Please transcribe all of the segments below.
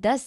10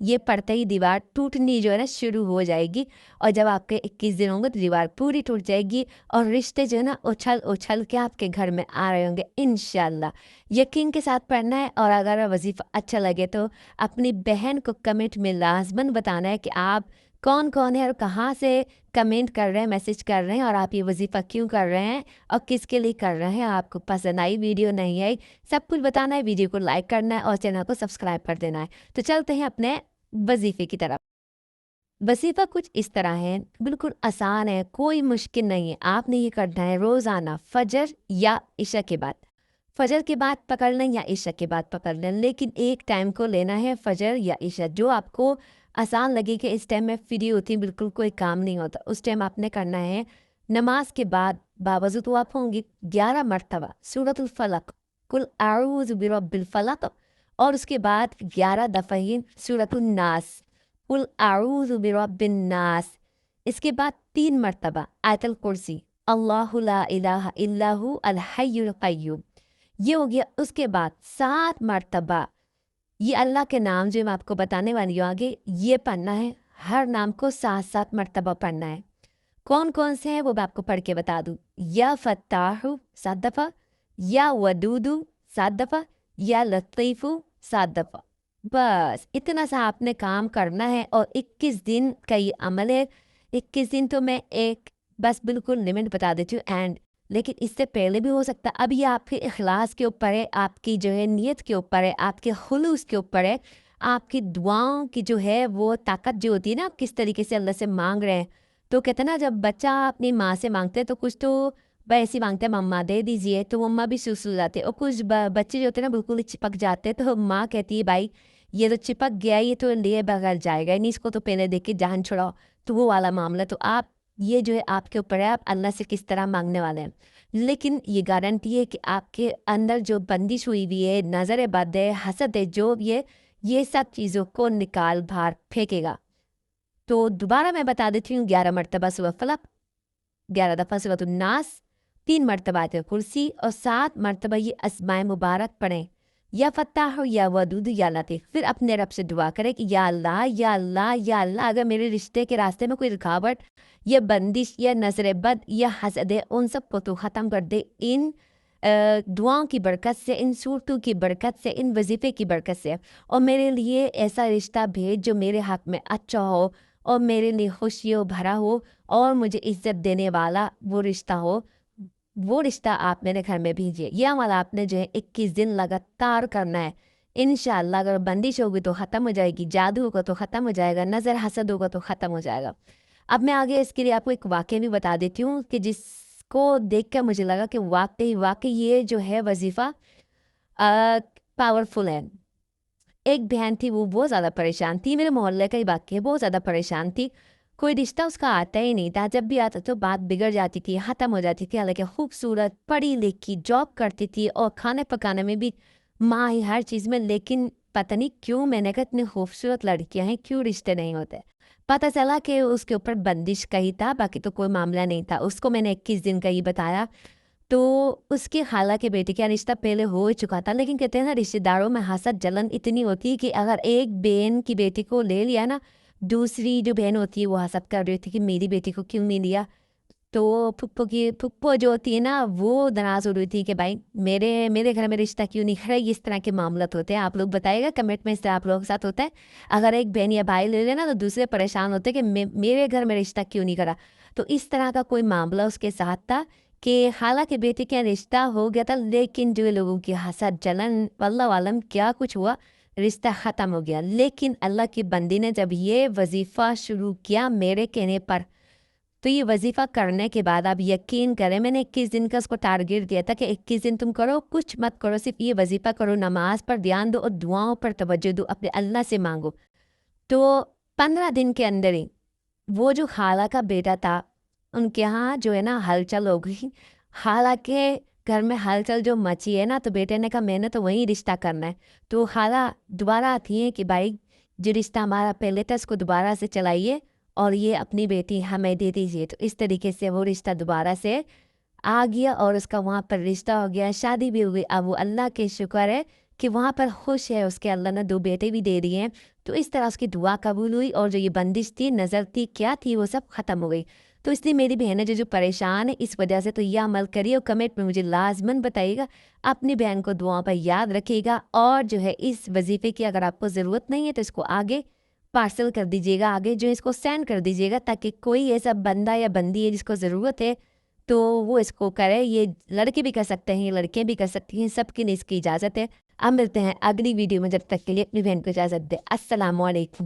یہ پڑھتے ہی دیوار ٹوٹنی جو ہے نا شروع ہو جائے گی، اور جب آپ کے 21 دن ہوں گے تو دیوار پوری ٹوٹ جائے گی، اور رشتے جو ہے نا اچھل کے آپ کے گھر میں آ رہے ہوں گے انشاءاللہ۔ یقین کے ساتھ پڑھنا ہے، اور اگر وظیفہ اچھا لگے تو اپنی بہن کو کمنٹ میں لازماً بتانا ہے کہ آپ کون ہے اور کہاں سے کمنٹ کر رہے ہیں، میسج کر رہے ہیں، اور آپ یہ وظیفہ کیوں کر رہے ہیں اور کس کے لیے کر رہے ہیں، آپ کو پسند آئی ویڈیو نہیں آئی، سب کچھ بتانا ہے، ویڈیو کو لائک کرنا ہے اور چینل کو سبسکرائب کر دینا ہے۔ تو چلتے ہیں اپنے وظیفے کی طرف۔ وظیفہ کچھ اس طرح ہے، بالکل آسان ہے، کوئی مشکل نہیں ہے۔ آپ نے یہ کرنا ہے روزانہ فجر یا عشاء کے بعد، فجر کے بعد پکڑ لیں یا عشاء کے بعد پکڑ لیں، لیکن ایک ٹائم کو لینا ہے، فجر یا عشاء، جو آپ کو آسان لگے کہ اس ٹائم میں فری ہوتی ہوں، بالکل کوئی کام نہیں ہوتا، اس ٹائم آپ نے کرنا ہے نماز کے بعد باوضو تو آپ ہوں گی 11 مرتبہ سورۃ الفلق، قل اعوذ برب الفلق، اور اس کے بعد 11 دفعہ ہی سورۃ الناس، قل اعوذ برب الناس، اس کے بعد 3 مرتبہ آیت الکرسی، اللہ لا الہ الا ہو الحی القیوم، یہ ہو گیا۔ اس کے بعد 7 مرتبہ یہ اللہ کے نام جو میں آپ کو بتانے والی ہوں آگے، یہ پڑھنا ہے، ہر نام کو 7 مرتبہ پڑھنا ہے۔ کون کون سے ہیں وہ میں آپ کو پڑھ کے بتا دوں، یا فتاح 7 دفعہ، یا ودود 7 دفعہ، یا لطیف 7 دفعہ، بس اتنا سا آپ نے کام کرنا ہے، اور 21 دن کا یہ عمل ہے۔ 21 دن تو میں ایک بس بالکل لمٹ بتا دیتی ہوں اینڈ، لیکن اس سے پہلے بھی ہو سکتا ہے۔ اب یہ آپ کے اخلاص کے اوپر ہے، آپ کی جو ہے نیت کے اوپر ہے، آپ کے خلوص کے اوپر ہے، آپ کی دعاؤں کی جو ہے وہ طاقت جو ہوتی ہے نا، آپ کس طریقے سے اللہ سے مانگ رہے ہیں۔ تو کہتے ہیں نا جب بچہ اپنی ماں سے مانگتے ہیں تو کچھ تو ایسی مانگتے ہیں مما دے دیجیے، تو مما بھی سوس ہو جاتے، اور کچھ بچے جو ہوتے ہیں نا بالکل ہی چپک جاتے ہیں، تو ماں کہتی ہے بھائی یہ تو چپک گیا، یہ تو لیے بغیر جائے گا نہیں، اس کو تو پہلے دیکھ کے جان چھڑاؤ، تو وہ والا معاملہ۔ تو آپ یہ جو ہے آپ کے اوپر ہے، آپ اللہ سے کس طرح مانگنے والے ہیں، لیکن یہ گارنٹی ہے کہ آپ کے اندر جو بندش ہوئی ہوئی ہے، نظر بد ہے، حسد ہے، جو بھی ہے، یہ سب چیزوں کو نکال باہر پھینکے گا۔ تو دوبارہ میں بتا دیتی ہوں، 11 مرتبہ سورۃ فلق، 11 دفعہ سورۃ الناس، 3 مرتبہ آیت کرسی، اور 7 مرتبہ یہ اسماء مبارک پڑھیں، یا فتاح یا ودود یا لطیف۔ پھر اپنے رب سے دعا کریں کہ یا اللہ یا اللہ یا اللہ، اگر میرے رشتے کے راستے میں کوئی رکاوٹ یا بندش یا نظر بد یا حسد ہے، ان سب کو تو ختم کر دے، ان دعاؤں کی برکت سے، ان صورتوں کی برکت سے، ان وظیفے کی برکت سے، اور میرے لیے ایسا رشتہ بھیج جو میرے حق میں اچھا ہو اور میرے لیے خوشیوں بھرا ہو اور مجھے عزت دینے والا وہ رشتہ ہو، وہ رشتہ آپ میرے گھر میں بھیجیے۔ یہ عمل آپ نے جو ہے 21 دن لگاتار کرنا ہے انشاءاللہ۔ اگر بندش ہوگی تو ختم ہو جائے گی، جادو ہوگا تو ختم ہو جائے گا، نظر حسد ہوگا تو ختم ہو جائے گا۔ اب میں آگے اس کے لیے آپ کو ایک واقعہ بھی بتا دیتی ہوں کہ جس کو دیکھ کر مجھے لگا کہ واقعی یہ جو ہے وظیفہ پاورفل ہے۔ ایک بہن تھی، وہ بہت زیادہ پریشان تھی، میرے محلے کا ہی واقعہ ہے، بہت زیادہ پریشان تھی، کوئی رشتہ اس کا آتا ہی نہیں تھا، جب بھی آتا تو بات بگڑ جاتی تھی، ختم ہو جاتی تھی، حالانکہ خوبصورت، پڑھی لکھی، جاب کرتی تھی اور کھانے پکانے میں بھی ماں ہی ہر چیز میں، لیکن پتہ نہیں کیوں، میں نے کہا اتنی خوبصورت لڑکیاں ہیں کیوں رشتے نہیں ہوتے؟ پتہ چلا کہ اس کے اوپر بندش کا ہی تھا، باقی تو کوئی معاملہ نہیں تھا۔ اس کو میں نے 21 دن کا ہی بتایا، تو اس کی خالہ کے بیٹے کا رشتہ پہلے ہو ہی چکا تھا، لیکن کہتے ہیں نا رشتہ داروں میں حسد جلن اتنی ہوتی ہے کہ اگر ایک بہن کی بیٹی کو لے لیا نا، دوسری جو بہن ہوتی ہے وہ حسد کر رہی تھی کہ میری بیٹی کو کیوں نہیں لیا، تو پھپھو جو ہوتی ہے نا وہ ناراض ہو رہی تھی کہ بھائی میرے گھر میں رشتہ کیوں نہیں کرا۔ اس طرح کے معاملات ہوتے ہیں، آپ لوگ بتائیے گا کمنٹ میں، اس طرح آپ لوگوں کے ساتھ ہوتا ہے؟ اگر ایک بہن یا بھائی لے لینا تو دوسرے پریشان ہوتے کہ میرے گھر میں رشتہ کیوں نہیں کرا۔ تو اس طرح کا کوئی معاملہ اس کے ساتھ تھا کہ خالہ کے بیٹے کا رشتہ ہو گیا تھا، لیکن جو لوگوں کی حسد جلن، واللہ عالم کیا کچھ ہوا، رشتہ ختم ہو گیا۔ لیکن اللہ کی بندی نے جب یہ وظیفہ شروع کیا میرے کہنے پر، تو یہ وظیفہ کرنے کے بعد آپ یقین کریں، میں نے 21 دن کا اس کو ٹارگیٹ دیا تھا کہ 21 دن تم کرو، کچھ مت کرو، صرف یہ وظیفہ کرو، نماز پر دھیان دو اور دعاؤں پر توجہ دو، اپنے اللہ سے مانگو۔ تو 15 دن کے اندر ہی وہ جو خالہ کا بیٹا تھا، ان کے ہاں جو ہے نا ہلچل ہو گئی، خالہ کے گھر میں ہلچل جو مچی ہے نا، تو بیٹے نے کہا میں نے تو وہیں رشتہ کرنا ہے۔ تو خالہ دوبارہ آتی ہیں کہ بھائی جو رشتہ ہمارا پہلے تھا اس کو دوبارہ سے چلائیے اور یہ اپنی بیٹی ہمیں دے دیجیے۔ تو اس طریقے سے وہ رشتہ دوبارہ سے آ گیا اور اس کا وہاں پر رشتہ ہو گیا، شادی بھی ہوئی۔ اب وہ اللہ کے شکر ہے کہ وہاں پر خوش ہے، اس کے اللہ نے 2 بیٹے بھی دے دیے ہیں۔ تو اس طرح اس کی دعا قبول ہوئی اور جو یہ بندش تھی، نظر تھی، کیا تھی، وہ سب ختم ہو گئی۔ تو اس لیے میری بہن ہے جو پریشان ہے اس وجہ سے، تو یہ عمل کریے اور کمنٹ میں مجھے لازماً بتائیے گا، اپنی بہن کو دعاؤں پر یاد رکھیے گا، اور جو ہے اس وظیفے کی اگر آپ کو ضرورت نہیں ہے تو اس کو آگے پارسل کر دیجیے گا، آگے جو اس کو سینڈ کر دیجیے گا، تاکہ کوئی ایسا بندہ یا بندی ہے جس کو ضرورت ہے تو وہ اس کو کرے۔ یہ لڑکے بھی کر سکتے ہیں، یہ لڑکیاں بھی کر سکتی ہیں، سب کے لیے اس کی اجازت ہے۔ اب ملتے ہیں اگلی ویڈیو میں، جب تک کے لیے اپنی بہن کو اجازت دے۔ السلام علیکم۔